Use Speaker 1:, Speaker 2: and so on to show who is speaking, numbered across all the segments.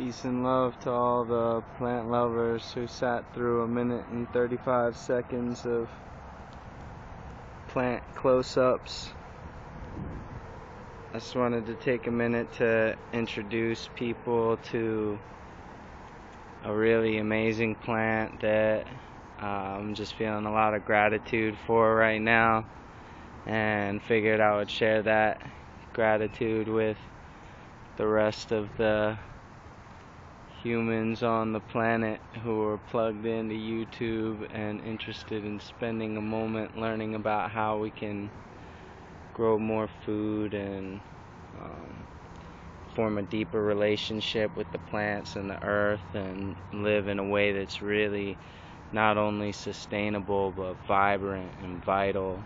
Speaker 1: Peace and love to all the plant lovers who sat through 1 minute and 35 seconds of plant close-ups. I just wanted to take a minute to introduce people to a really amazing plant that I'm just feeling a lot of gratitude for right now, and figured I would share that gratitude with the rest of the humans on the planet who are plugged into YouTube and interested in spending a moment learning about how we can grow more food and form a deeper relationship with the plants and the earth, and live in a way that's really not only sustainable but vibrant and vital.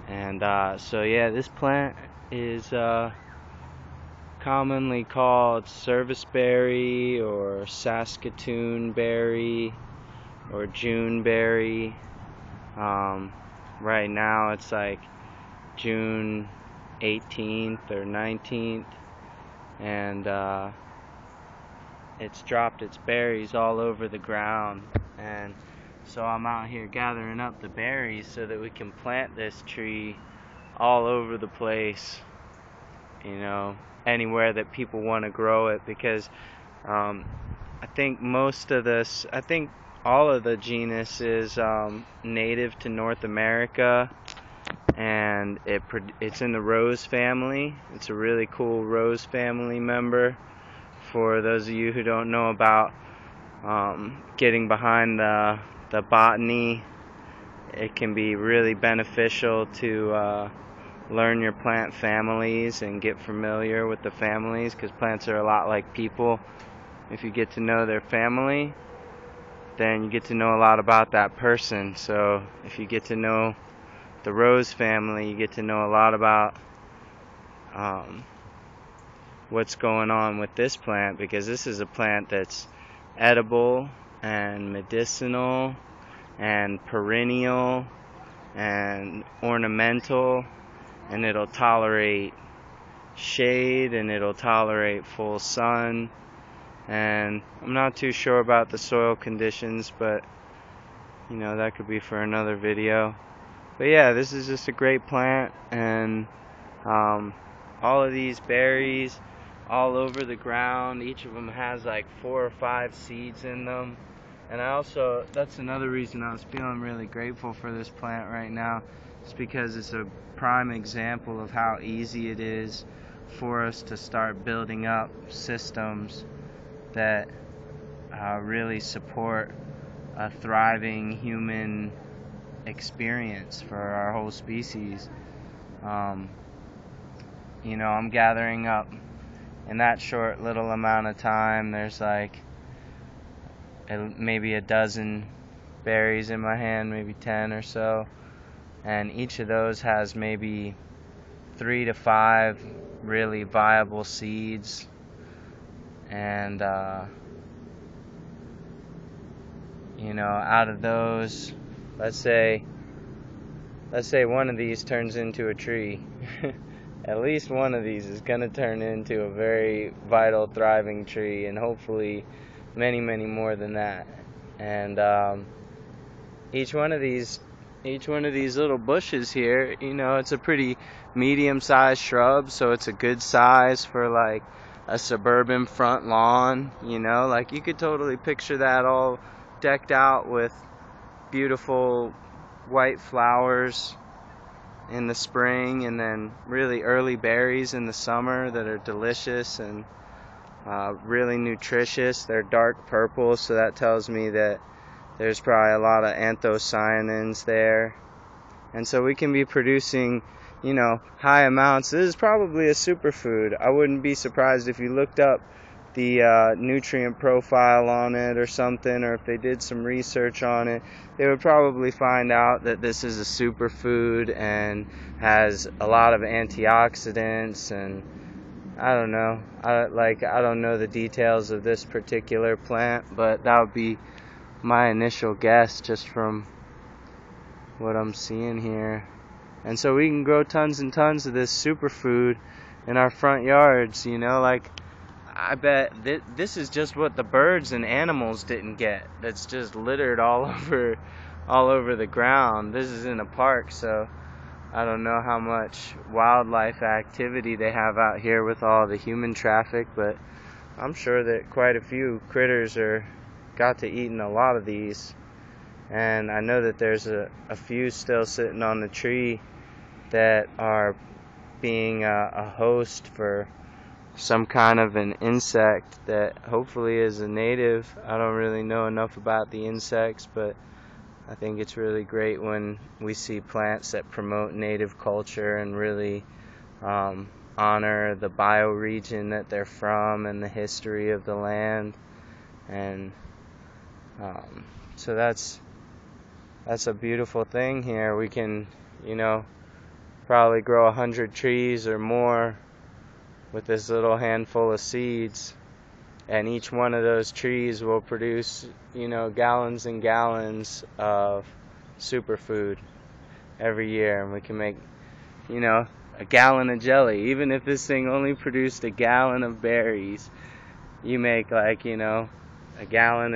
Speaker 1: And so yeah, this plant is commonly called serviceberry or Saskatoon berry or June berry. Right now it's like June 18th or 19th, and it's dropped its berries all over the ground, and so I'm out here gathering up the berries so that we can plant this tree all over the place, you know, anywhere that people want to grow it, because I think all of the genus is native to North America, and it's in the rose family. It's a really cool rose family member. For those of you who don't know about getting behind the botany, it can be really beneficial to learn your plant families and get familiar with the families, because plants are a lot like people. If you get to know their family, then you get to know a lot about that person. So if you get to know the rose family, you get to know a lot about what's going on with this plant, because this is a plant that's edible and medicinal and perennial and ornamental, and it'll tolerate shade and it'll tolerate full sun. And I'm not too sure about the soil conditions, but you know, that could be for another video. But yeah, this is just a great plant, and all of these berries all over the ground, each of them has like 4 or 5 seeds in them. And that's another reason I was feeling really grateful for this plant right now. It's because it's a prime example of how easy it is for us to start building up systems that really support a thriving human experience for our whole species. You know, I'm gathering up, in that short little amount of time, there's like maybe a dozen berries in my hand, maybe 10 or so, and each of those has maybe 3 to 5 really viable seeds. And you know, out of those, let's say one of these turns into a tree. At least one of these is going to turn into a very vital, thriving tree, and hopefully many, many more than that. And each one of these little bushes here, you know, it's a pretty medium-sized shrub, so it's a good size for like a suburban front lawn. You know, like you could totally picture that all decked out with beautiful white flowers in the spring, and then really early berries in the summer that are delicious and really nutritious. They're dark purple, so that tells me that there's probably a lot of anthocyanins there, and so we can be producing, you know, high amounts. This is probably a superfood. I wouldn't be surprised if you looked up the nutrient profile on it or something, or if they did some research on it, they would probably find out that this is a superfood and has a lot of antioxidants. And I don't know, I don't know the details of this particular plant, but that would be my initial guess just from what I'm seeing here. And so we can grow tons and tons of this superfood in our front yards, you know, like I bet this is just what the birds and animals didn't get. That's just littered all over the ground. This is in a park, so I don't know how much wildlife activity they have out here with all the human traffic, but I'm sure that quite a few critters got to eating a lot of these. And I know that there's a few still sitting on the tree that are being a host for some kind of an insect that hopefully is a native. I don't really know enough about the insects, but I think it's really great when we see plants that promote native culture and really honor the bioregion that they're from and the history of the land. And so that's a beautiful thing here. We can, probably grow 100 trees or more with this little handful of seeds, and each one of those trees will produce, gallons and gallons of superfood every year, and we can make, a gallon of jelly. Even if this thing only produced a gallon of berries, you make like, a gallon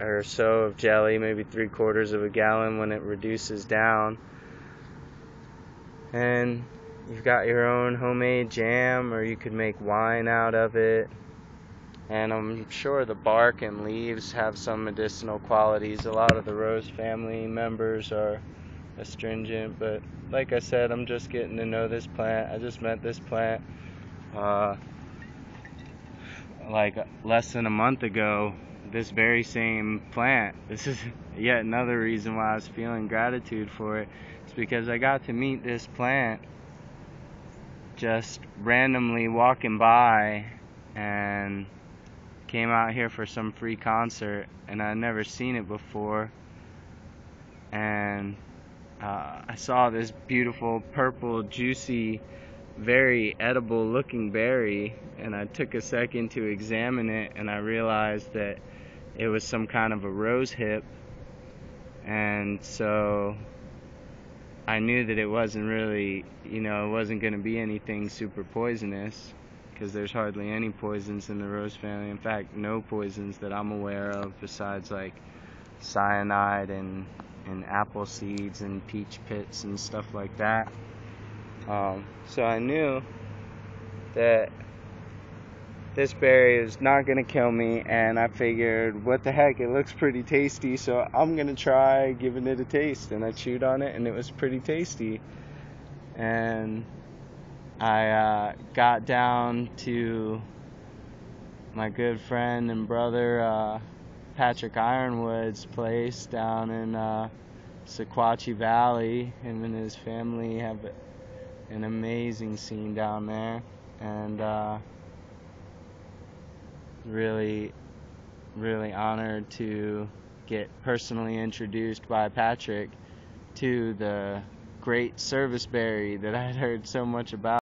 Speaker 1: or so of jelly, maybe 3/4 of a gallon when it reduces down. And you've got your own homemade jam, or you could make wine out of it. And I'm sure the bark and leaves have some medicinal qualities. A lot of the rose family members are astringent, but like I said, I'm just getting to know this plant. I just met this plant like less than a month ago. This very same plant. This is yet another reason why I was feeling gratitude for it. It's because I got to meet this plant just randomly walking by, and came out here for some free concert, and I'd never seen it before. And I saw this beautiful purple, juicy, very edible looking berry, and I took a second to examine it, and I realized that it was some kind of a rose hip. And so I knew that it wasn't really, it wasn't going to be anything super poisonous, because there's hardly any poisons in the rose family. In fact, no poisons that I'm aware of besides like cyanide and apple seeds and peach pits and stuff like that. So I knew that this berry is not going to kill me, and I figured, what the heck, it looks pretty tasty, so I'm going to try giving it a taste. And I chewed on it, and it was pretty tasty. And I got down to my good friend and brother Patrick Ironwood's place down in Sequatchie Valley. Him and his family have an amazing scene down there, and really honored to get personally introduced by Patrick to the great service berry that I'd heard so much about.